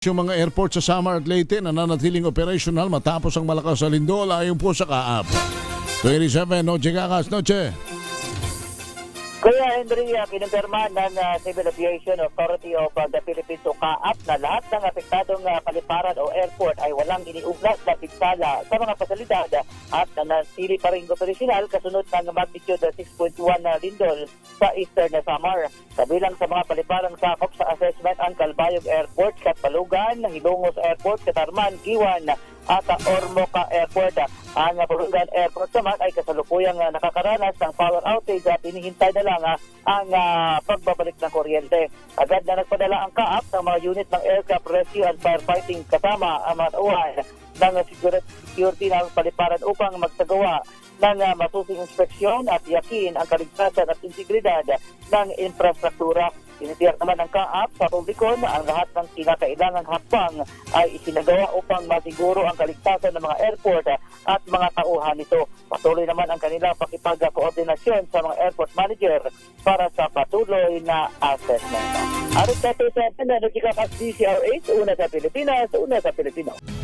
Yung mga airport sa Samar at Leyte nananatiling operational matapos ang malakas na lindol ayon po sa kaap. 27, Noche Gagas, Noche. Kuya Henry, kinumpirma ng Civil Aviation Authority of the Philippines o CAAP na lahat ng apektadong paliparan o airport ay walang iniugnat na pinsala sa mga pasalidad at nanatili pa rin operasyonal kasunod ng magnitude 6.1 na lindol sa Eastern Samar. Kabilang sa mga paliparan sakop sa assessment ang Calbayog Airport, Katbalugan, Hilongos Airport, Katarman, Giwan, at Ormoc Airport. Ang Pulungan Airport naman ay kasalukuyang nakakaranas ng power outage at hinihintay na lang ang pagbabalik ng kuryente. Agad na nagpadala ang CAAP ng mga unit ng Aircraft Rescue and Firefighting kasama ang mga tauhan ng security ng paliparan upang magsagawa ng masusing inspeksyon at yakin ang kaligtasan at integridad ng infrastruktura. Tinitiyak naman ng CAAP sa publiko na ang lahat ng kinakailangang hakbang ay isinagawa upang masiguro ang kaligtasan ng mga airport at mga tauhan nito. Patuloy naman ang kanilang pakipag-koordinasyon sa mga airport manager para sa patuloy na assessment. Arit na ito sa Energy Capas DCRH, una sa Pilipinas, una sa Pilipino.